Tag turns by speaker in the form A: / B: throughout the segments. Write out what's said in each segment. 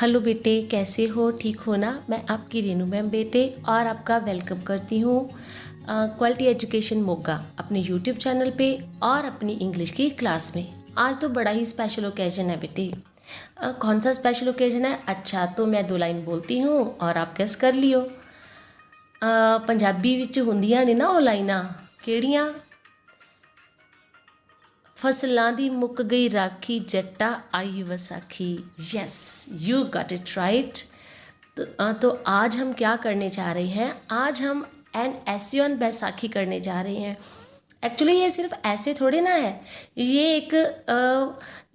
A: Hello बेटे, कैसे हो? ठीक हो ना? मैं आपकी रेनू मैम बेटे और आपका वेलकम करती हूँ क्वालिटी एजुकेशन मोगा अपने यूट्यूब चैनल पे और अपनी इंग्लिश की क्लास में। आज तो बड़ा ही स्पेशल ओकेजन है बेटे। कौन सा स्पेशल ओकेजन है? अच्छा, तो मैं 2 लाइन बोलती हूँ और आप गेस कर लियो। पंजाबी विच हुंदियां ने ना ਉਹ ਲਾਈਨਾਂ ਕਿਹੜੀਆਂ? फसलों की मुक गई राखी जट्टा आई Vaisakhi. Yes, you got it right. तो आज हम क्या करने जा रहे हैं? आज हम एन एसे ऑन बैसाखी करने जा रहे हैं। एक्चुअली ये सिर्फ ऐसे थोड़े ना है, ये एक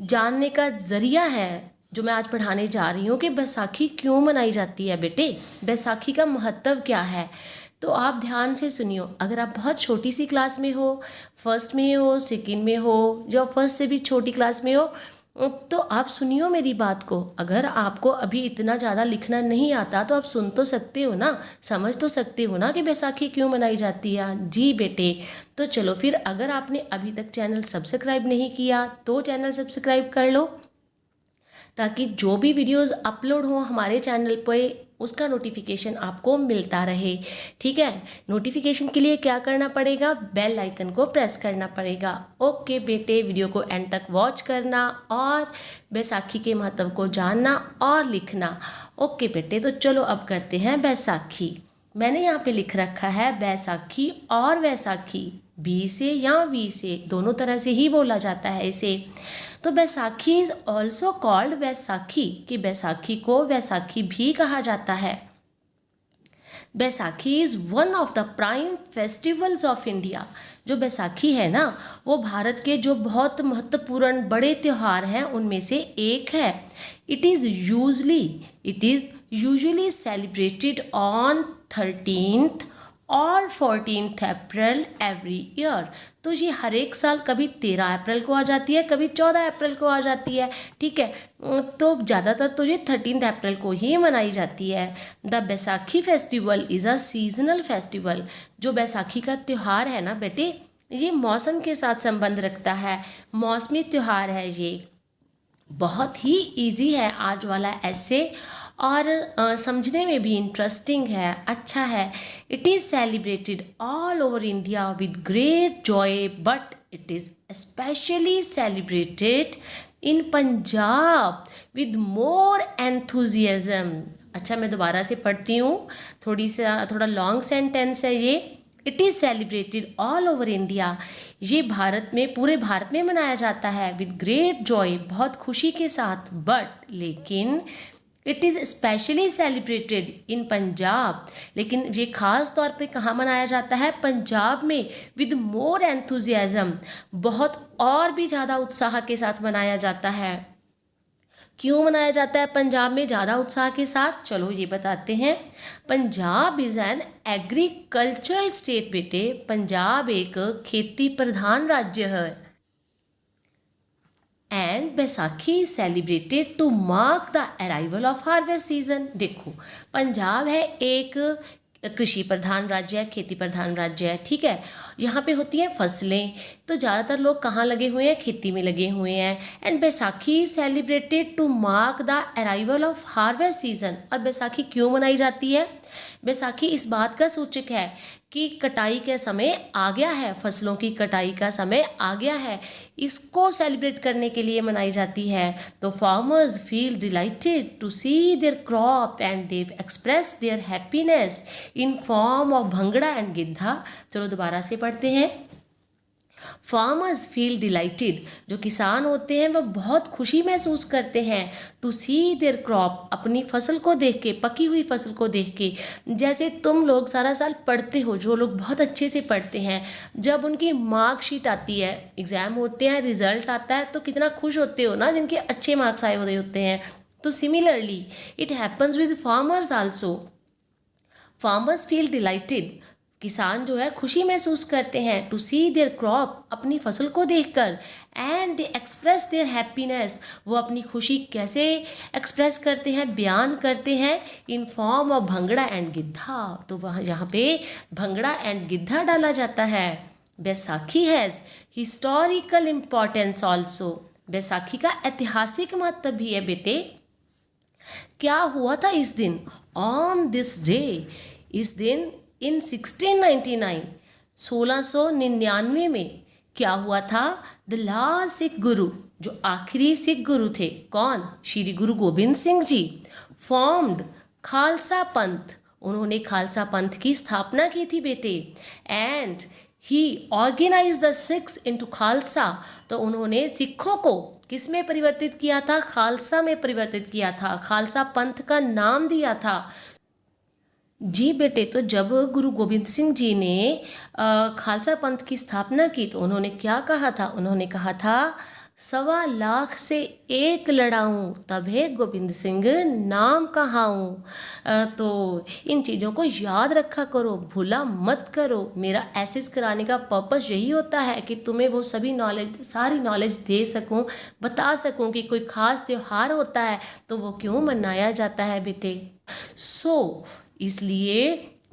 A: जानने का ज़रिया है जो मैं आज पढ़ाने जा रही हूँ कि बैसाखी क्यों मनाई जाती है। बेटे, बैसाखी का महत्व क्या है? तो आप ध्यान से सुनियो। अगर आप बहुत छोटी सी क्लास में हो, फर्स्ट में हो, सेकंड में हो, या फर्स्ट से भी छोटी क्लास में हो, तो आप सुनियो मेरी बात को। अगर आपको अभी इतना ज़्यादा लिखना नहीं आता तो आप सुन तो सकते हो ना, समझ तो सकते हो ना कि बैसाखी क्यों मनाई जाती है। जी बेटे, तो चलो फिर, अगर आपने अभी तक चैनल सब्सक्राइब नहीं किया तो चैनल सब्सक्राइब कर लो, ताकि जो भी वीडियोस अपलोड हो हमारे चैनल पर उसका नोटिफिकेशन आपको मिलता रहे। ठीक है, नोटिफिकेशन के लिए क्या करना पड़ेगा? बेल आइकन को प्रेस करना पड़ेगा। ओके बेटे, वीडियो को एंड तक वॉच करना और बैसाखी के महत्व को जानना और लिखना। ओके बेटे, तो चलो अब करते हैं बैसाखी। मैंने यहाँ पे लिख रखा है बैसाखी और वैसाखी, बी से या वी से, दोनों तरह से ही बोला जाता है इसे। तो Baisakhi is also called Vaisakhi, कि बैसाखी को वैसाखी भी कहा जाता है। Baisakhi is one of the prime festivals of India. जो बैसाखी है ना, वो भारत के जो बहुत महत्वपूर्ण बड़े त्यौहार हैं उनमें से एक है। It is usually celebrated on 13th और 14th अप्रैल एवरी ईयर। तो ये हर एक साल कभी 13 अप्रैल को आ जाती है, कभी 14 अप्रैल को आ जाती है। ठीक है, तो ज़्यादातर तो ये 13th अप्रैल को ही मनाई जाती है। The Baisakhi festival is a seasonal festival. जो बैसाखी का त्यौहार है ना बेटे, ये मौसम के साथ संबंध रखता है, मौसमी त्यौहार है ये। बहुत ही इजी है आज वाला ऐसे, और समझने में भी इंटरेस्टिंग है, अच्छा है। It is celebrated all over India with great Joy, but it is specially celebrated in Punjab with more enthusiasm. अच्छा, मैं दोबारा से पढ़ती हूँ, थोड़ा लॉन्ग सेंटेंस है ये। It is celebrated all over India, ये भारत में, पूरे भारत में मनाया जाता है। विद ग्रेट जॉय, बहुत खुशी के साथ, बट लेकिन it is specially celebrated in Punjab, लेकिन ये ख़ास तौर पे कहाँ मनाया जाता है? पंजाब में। विद मोर एंथुजियाज्म, बहुत और भी ज़्यादा उत्साह के साथ मनाया जाता है। क्यों मनाया जाता है पंजाब में ज़्यादा उत्साह के साथ? चलो ये बताते हैं। Punjab is an agricultural state बेटे, पंजाब एक खेती प्रधान राज्य है। And Baisakhi celebrated to mark the arrival of harvest season. देखो, पंजाब है एक कृषि प्रधान राज्य है, खेती प्रधान राज्य है। ठीक है, यहाँ पे होती हैं फसलें, तो ज़्यादातर लोग कहाँ लगे हुए हैं? खेती में लगे हुए हैं। And Baisakhi celebrated to mark the arrival of harvest season. और बैसाखी क्यों मनाई जाती है? बैसाखी इस बात का सूचक है कि कटाई का समय आ गया है, फसलों की कटाई का समय आ गया है, इसको सेलिब्रेट करने के लिए मनाई जाती है। तो farmers feel delighted to see their crop and they express their happiness in form of bhangra and giddha. चलो दोबारा से पढ़ते हैं। फार्मर्स फील डिलाइटेड, जो किसान होते हैं वो बहुत खुशी महसूस करते हैं। टू सी देयर क्रॉप, अपनी फसल को देख के, पकी हुई फसल को देख के। जैसे तुम लोग सारा साल पढ़ते हो, जो लोग बहुत अच्छे से पढ़ते हैं, जब उनकी मार्कशीट आती है, एग्ज़ाम होते हैं, रिजल्ट आता है, तो कितना खुश होते हो ना, जिनके अच्छे मार्क्स आए हुए होते हैं। तो similarly it happens with farmers also. Farmers feel dilated, किसान जो है खुशी महसूस करते हैं। टू सी देयर क्रॉप, अपनी फसल को देखकर। And they express their happiness, वो अपनी खुशी कैसे एक्सप्रेस करते हैं, बयान करते हैं? In form of bhangra and giddha. तो वहाँ यहाँ पे भंगड़ा एंड गिद्धा डाला जाता है। Baisakhi has historical importance also, Baisakhi का ऐतिहासिक महत्व भी है बेटे। क्या हुआ था इस दिन? ऑन दिस डे, इस दिन इन 1699, 1699 में क्या हुआ था? द लास्ट सिख गुरु, जो आखिरी सिख गुरु थे, कौन? श्री गुरु गोबिंद सिंह जी, फॉर्म्ड खालसा पंथ, उन्होंने खालसा पंथ की स्थापना की थी बेटे। And he organize the Sikhs into Khalsa, तो उन्होंने सिखों को किस में परिवर्तित किया था? खालसा में परिवर्तित किया था, खालसा पंथ का नाम दिया था। जी बेटे, तो जब गुरु गोबिंद सिंह जी ने खालसा पंथ की स्थापना की तो उन्होंने क्या कहा था? उन्होंने कहा था 1.25 से 1 लड़ाऊं, तबे गोबिंद सिंह नाम कहाऊं। तो इन चीज़ों को याद रखा करो, भूला मत करो। मेरा एसेस कराने का पर्पस यही होता है कि तुम्हें वो सभी नॉलेज, सारी नॉलेज दे सकूं, बता सकूं कि कोई ख़ास त्यौहार होता है तो वो क्यों मनाया जाता है बेटे। इसलिए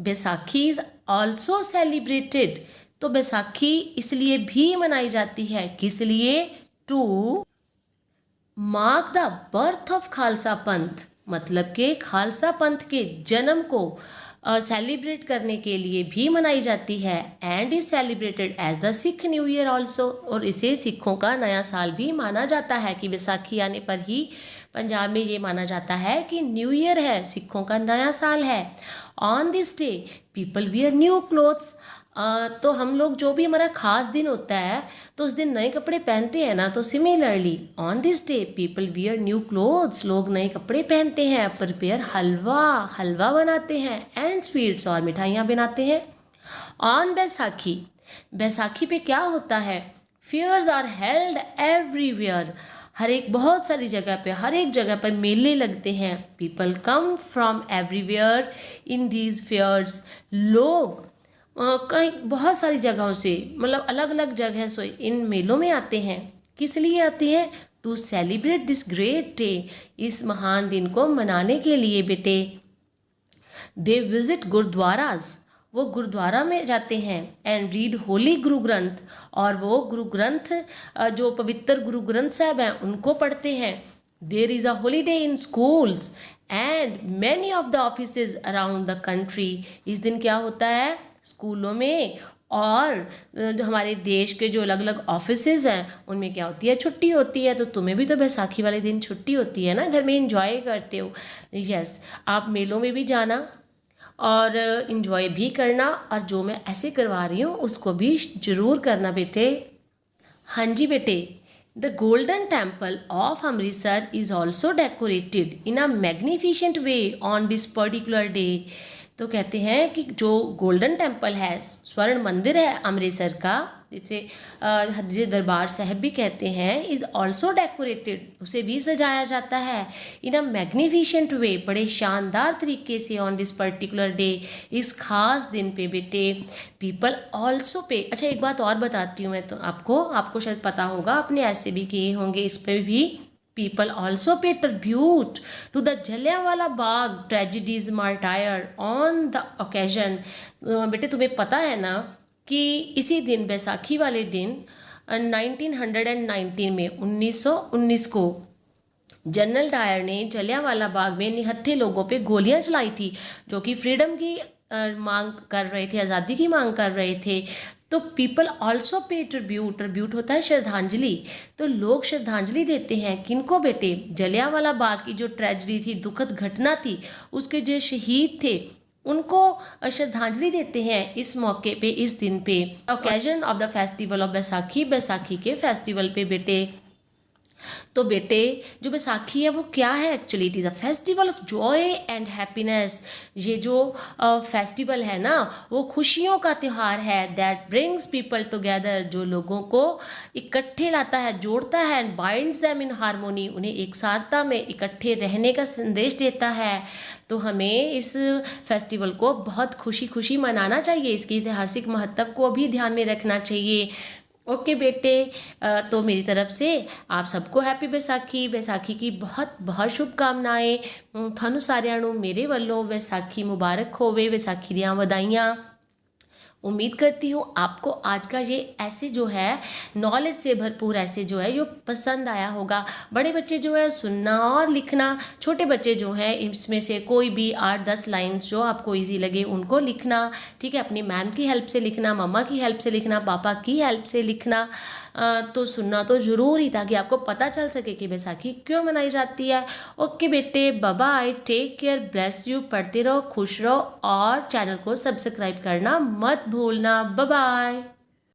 A: बैसाखी इज़ ऑल्सो सेलिब्रेटेड, तो बैसाखी इसलिए भी मनाई जाती है, किस लिए? To mark the birth of Khalsa Panth, मतलब के खालसा पंथ के जन्म को सेलिब्रेट करने के लिए भी मनाई जाती है। And is celebrated as the Sikh new year also, और इसे सिखों का नया साल भी माना जाता है कि बैसाखी आने पर ही पंजाब में ये माना जाता है कि न्यू ईयर है, सिखों का नया साल है। On this day people wear new clothes, तो हम लोग जो भी हमारा खास दिन होता है तो उस दिन नए कपड़े पहनते हैं ना। तो similarly on this day people wear new clothes, लोग नए कपड़े पहनते हैं, प्रिपेयर हलवा बनाते हैं, एंड स्वीट्स, और मिठाइयाँ बनाते हैं। ऑन बैसाखी, बैसाखी पे क्या होता है? फेयर्स आर हेल्ड एवरीवेयर, हर एक, बहुत सारी जगह पे, हर एक जगह पर मेले लगते हैं। People come from everywhere in these fairs, लोग कहीं बहुत सारी जगहों से, मतलब अलग अलग जगह से इन मेलों में आते हैं। किस लिए आते हैं? To celebrate this great day, इस महान दिन को मनाने के लिए बेटे। दे विजिट गुरुद्वाराज, वो गुरुद्वारा में जाते हैं। एंड रीड होली गुरु ग्रंथ, और वो गुरु ग्रंथ, जो पवित्र गुरु ग्रंथ साहब हैं उनको पढ़ते हैं। There is a holiday in schools and many of the offices around the country, इस दिन क्या होता है? स्कूलों में और जो हमारे देश के जो अलग अलग ऑफिसेज हैं उनमें क्या होती है? छुट्टी होती है। तो तुम्हें भी तो बैसाखी वाले दिन छुट्टी होती है ना, घर में इंजॉय करते हो। यस, आप मेलों में भी जाना और इंजॉय भी करना, और जो मैं ऐसे करवा रही हूँ उसको भी ज़रूर करना बेटे। हाँ जी बेटे, the golden temple of Amritsar is also decorated in a magnificent way on this particular day. तो कहते हैं कि जो गोल्डन टेम्पल है, स्वर्ण मंदिर है अमृतसर का, जिसे दरबार साहब भी कहते हैं, इज़ ऑल्सो डेकोरेटेड, उसे भी सजाया जाता है इन अ मैग्निफिशेंट वे, बड़े शानदार तरीके से ऑन दिस पर्टिकुलर डे, इस खास दिन पे बेटे। पीपल ऑल्सो पे, अच्छा एक बात और बताती हूँ मैं तो आपको शायद पता होगा, आपने ऐसे भी किए होंगे इस पर भी। People also pay tribute to the Jallianwala Bagh tragedies martyr on the occasion। बेटे तुम्हें पता है ना कि इसी दिन, बैसाखी वाले दिन 1919 में 1919 को जनरल डायर ने जलियांवाला बाग में निहत्थे लोगों पे गोलियां चलाई थी, जो कि फ्रीडम की मांग कर रहे थे, आज़ादी की मांग कर रहे थे। तो पीपल ऑल्सो पे ट्रिब्यूट, ट्रिब्यूट होता है श्रद्धांजलि, तो लोग श्रद्धांजलि देते हैं किनको बेटे? जलियांवाला बाग की जो ट्रेजिडी थी, दुखद घटना थी, उसके जो शहीद थे उनको श्रद्धांजलि देते हैं इस मौके पे, इस दिन पे, occasion of the festival of Baisakhi, Baisakhi के फेस्टिवल पे बेटे। तो बेटे जो बैसाखी है वो क्या है? Actually it is a festival of Joy and happiness. ये जो फेस्टिवल है ना, वो खुशियों का त्यौहार है, दैट ब्रिंग्स पीपल टुगेदर, जो लोगों को इकट्ठे लाता है, जोड़ता है, and binds them in harmony, उन्हें एक सारता में इकट्ठे रहने का संदेश देता है। तो हमें इस फेस्टिवल को बहुत खुशी खुशी मनाना चाहिए, इसकी ऐतिहासिक महत्व को भी ध्यान में रखना चाहिए। ओके बेटे, तो मेरी तरफ से आप सबको हैप्पी बैसाखी, बैसाखी की बहुत बहुत शुभकामनाएं। थानू सारिਆਂ ਨੂੰ ਮੇਰੇ ਵੱਲੋਂ बैसाखी मुबारक होवे, बैसाखी ਦੀਆਂ ਵਧਾਈਆਂ। उम्मीद करती हूँ आपको आज का ये ऐसे जो है नॉलेज से भरपूर ऐसे जो है जो पसंद आया होगा। बड़े बच्चे जो है सुनना और लिखना, छोटे बच्चे जो हैं इसमें से कोई भी 8-10 लाइन्स जो आपको इजी लगे उनको लिखना, ठीक है। अपनी मैम की हेल्प से लिखना, मम्मा की हेल्प से लिखना, पापा की हेल्प से लिखना। तो सुनना तो ज़रूर ही, ताकि आपको पता चल सके कि बैसाखी क्यों मनाई जाती है। ओके बेटे, bye bye, take care, bless you, पढ़ते रहो, खुश रहो और चैनल को सब्सक्राइब करना मत भूलना। Bye bye.